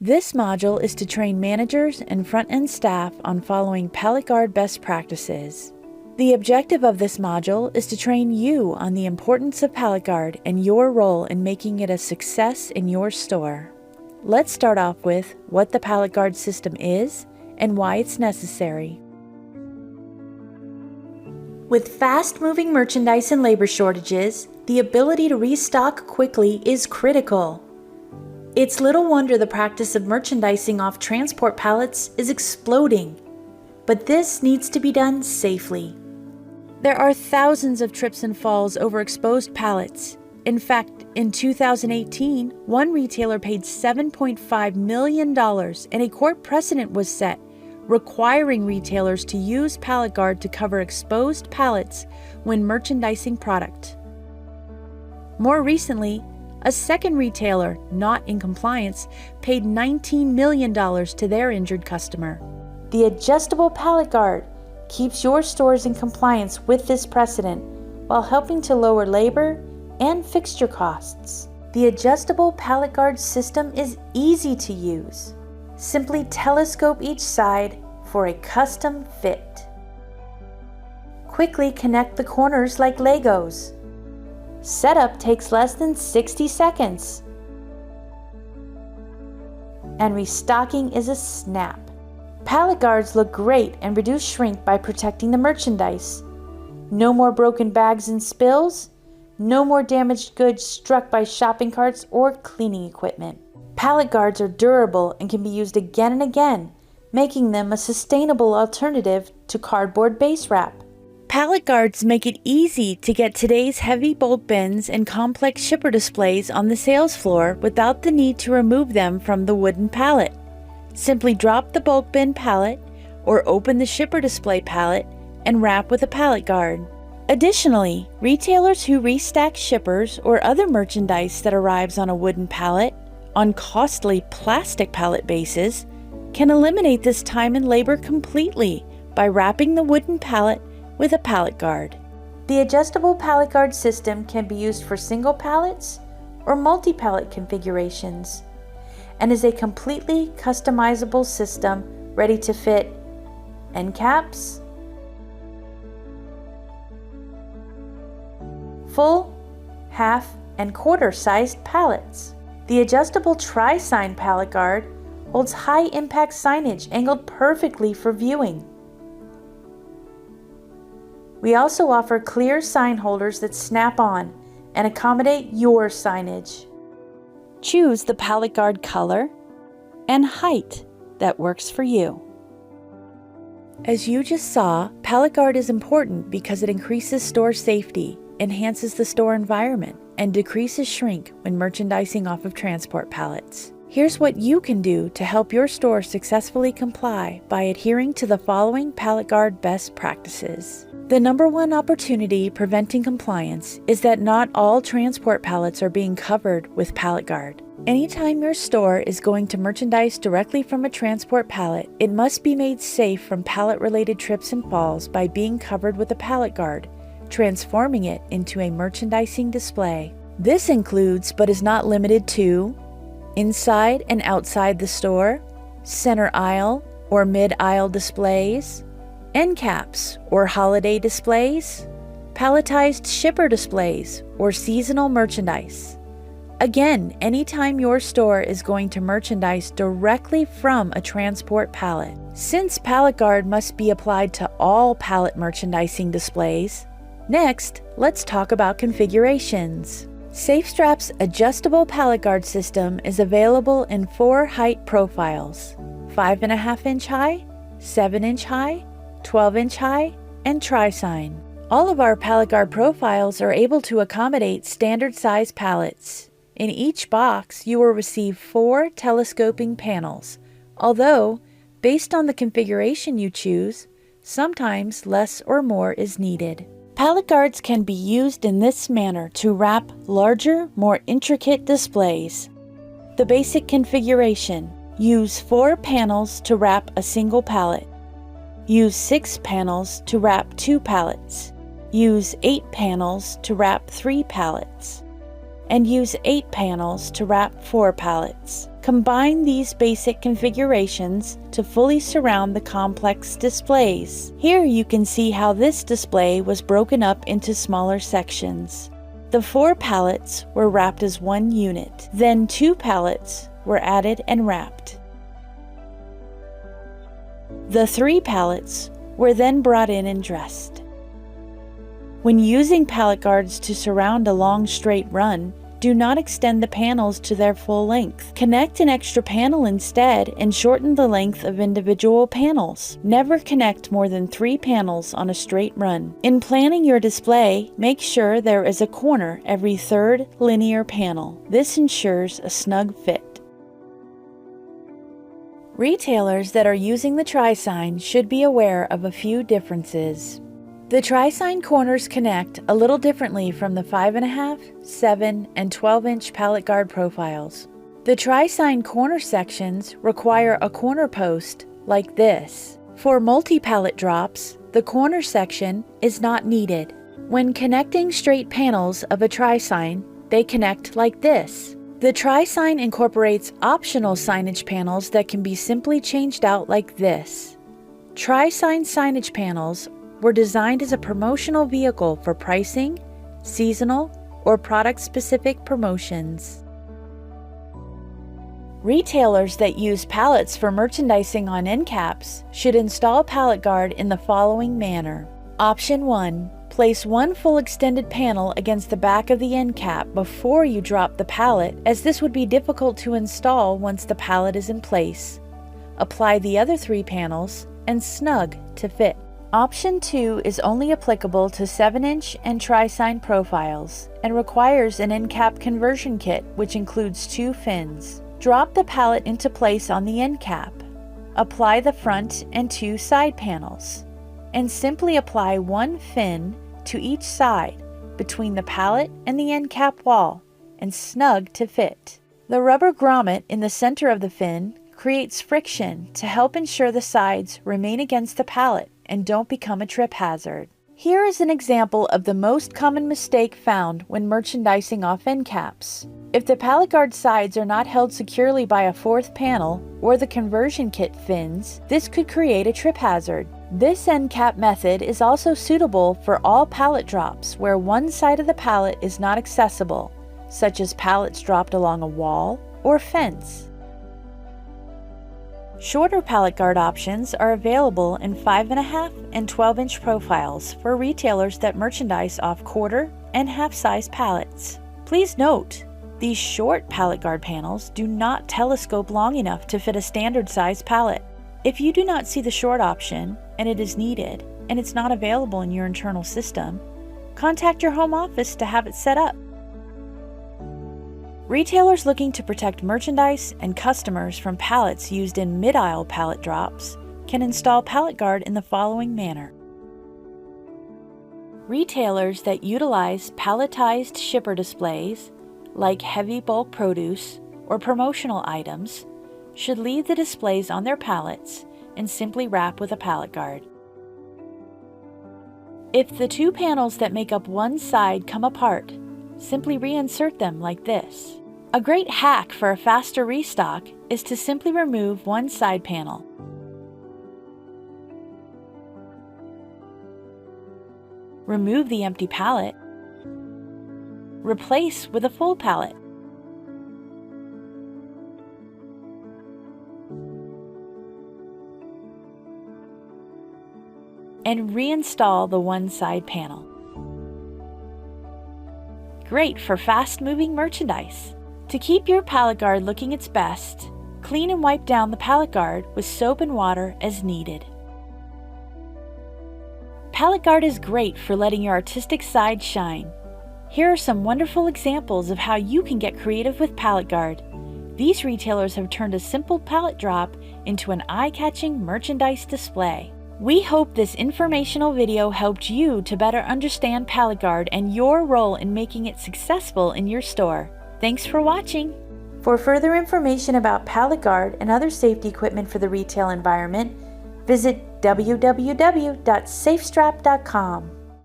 This module is to train managers and front-end staff on following Pallet Guard best practices. The objective of this module is to train you on the importance of Pallet Guard and your role in making it a success in your store. Let's start off with what the Pallet Guard system is and why it's necessary. With fast-moving merchandise and labor shortages, the ability to restock quickly is critical. It's little wonder the practice of merchandising off transport pallets is exploding, but this needs to be done safely. There are thousands of trips and falls over exposed pallets. In fact, in 2018, one retailer paid $7.5 million and a court precedent was set, requiring retailers to use Pallet Guard to cover exposed pallets when merchandising product. More recently, a second retailer, not in compliance, paid $19 million to their injured customer. The adjustable Pallet Guard keeps your stores in compliance with this precedent while helping to lower labor and fixture costs. The adjustable Pallet Guard system is easy to use. Simply telescope each side for a custom fit. Quickly connect the corners like Legos. Setup takes less than 60 seconds. And restocking is a snap. Pallet Guards look great and reduce shrink by protecting the merchandise. No more broken bags and spills. No more damaged goods struck by shopping carts or cleaning equipment. Pallet Guards are durable and can be used again and again, making them a sustainable alternative to cardboard base wrap. Pallet Guards make it easy to get today's heavy bulk bins and complex shipper displays on the sales floor without the need to remove them from the wooden pallet. Simply drop the bulk bin pallet or open the shipper display pallet and wrap with a Pallet Guard. Additionally, retailers who restack shippers or other merchandise that arrives on a wooden pallet on costly plastic pallet bases can eliminate this time and labor completely by wrapping the wooden pallet with a Pallet Guard. The adjustable Pallet Guard system can be used for single pallets or multi-pallet configurations and is a completely customizable system ready to fit end caps, full, half, and quarter-sized pallets. The adjustable tri-sign Pallet Guard holds high-impact signage angled perfectly for viewing. We also offer clear sign holders that snap on and accommodate your signage. Choose the Pallet Guard color and height that works for you. As you just saw, Pallet Guard is important because it increases store safety, enhances the store environment, and decreases shrink when merchandising off of transport pallets. Here's what you can do to help your store successfully comply by adhering to the following Pallet Guard best practices. The number one opportunity preventing compliance is that not all transport pallets are being covered with Pallet Guard. Anytime your store is going to merchandise directly from a transport pallet, it must be made safe from pallet-related trips and falls by being covered with a Pallet Guard, transforming it into a merchandising display. This includes, but is not limited to, inside and outside the store, center aisle or mid-aisle displays, end caps or holiday displays, palletized shipper displays, or seasonal merchandise. Again, anytime your store is going to merchandise directly from a transport pallet. Since Pallet Guard must be applied to all pallet merchandising displays, next, let's talk about configurations. SafeStrap's adjustable Pallet Guard system is available in 4 height profiles: 5.5-inch high, 7-inch high, 12-inch high, and tri-sign. All of our Pallet Guard profiles are able to accommodate standard size pallets. In each box, you will receive 4 telescoping panels, although, based on the configuration you choose, sometimes less or more is needed. Pallet Guards can be used in this manner to wrap larger, more intricate displays. The basic configuration: use 4 panels to wrap a single pallet. Use 6 panels to wrap 2 pallets. Use 8 panels to wrap 3 pallets. And use 8 panels to wrap 4 pallets. Combine these basic configurations to fully surround the complex displays. Here you can see how this display was broken up into smaller sections. The 4 pallets were wrapped as one unit. Then 2 pallets were added and wrapped. The 3 pallets were then brought in and dressed. When using pallet guards to surround a long straight run, do not extend the panels to their full length. Connect an extra panel instead and shorten the length of individual panels. Never connect more than 3 panels on a straight run. In planning your display, make sure there is a corner every 3rd linear panel. This ensures a snug fit. Retailers that are using the tri-sign should be aware of a few differences. The tri-sign corners connect a little differently from the 5.5, 7, and 12-inch pallet guard profiles. The tri-sign corner sections require a corner post like this. For multi-pallet drops, the corner section is not needed. When connecting straight panels of a tri-sign, they connect like this. The tri-sign incorporates optional signage panels that can be simply changed out like this. Tri-sign signage panels were designed as a promotional vehicle for pricing, seasonal, or product-specific promotions. Retailers that use pallets for merchandising on end caps should install Pallet Guard in the following manner. Option 1. Place one full extended panel against the back of the end cap before you drop the pallet, as this would be difficult to install once the pallet is in place. Apply the other 3 panels and snug to fit. Option 2 is only applicable to 7-inch and tri-sign profiles and requires an end cap conversion kit, which includes 2 fins. Drop the pallet into place on the end cap. Apply the front and 2 side panels, and simply apply 1 fin to each side between the pallet and the end cap wall and snug to fit. The rubber grommet in the center of the fin creates friction to help ensure the sides remain against the pallet and don't become a trip hazard. Here is an example of the most common mistake found when merchandising off end caps. If the pallet guard sides are not held securely by a 4th panel or the conversion kit fins, this could create a trip hazard. This end cap method is also suitable for all pallet drops where one side of the pallet is not accessible, such as pallets dropped along a wall or fence. Shorter pallet guard options are available in 5.5 and 12-inch profiles for retailers that merchandise off quarter and half-size pallets. Please note, these short pallet guard panels do not telescope long enough to fit a standard size pallet. If you do not see the short option and it is needed and it's not available in your internal system, contact your home office to have it set up. Retailers looking to protect merchandise and customers from pallets used in mid-aisle pallet drops can install Pallet Guard in the following manner. Retailers that utilize palletized shipper displays, like heavy bulk produce or promotional items, should leave the displays on their pallets and simply wrap with a Pallet Guard. If the 2 panels that make up one side come apart, simply reinsert them like this. A great hack for a faster restock is to simply remove one side panel. Remove the empty pallet. Replace with a full pallet. And reinstall the one side panel. Great for fast-moving merchandise. To keep your Pallet Guard looking its best, clean and wipe down the Pallet Guard with soap and water as needed. Pallet Guard is great for letting your artistic side shine. Here are some wonderful examples of how you can get creative with Pallet Guard. These retailers have turned a simple pallet drop into an eye-catching merchandise display. We hope this informational video helped you to better understand Pallet Guard and your role in making it successful in your store. Thanks for watching! For further information about Pallet Guard and other safety equipment for the retail environment, visit www.safestrap.com.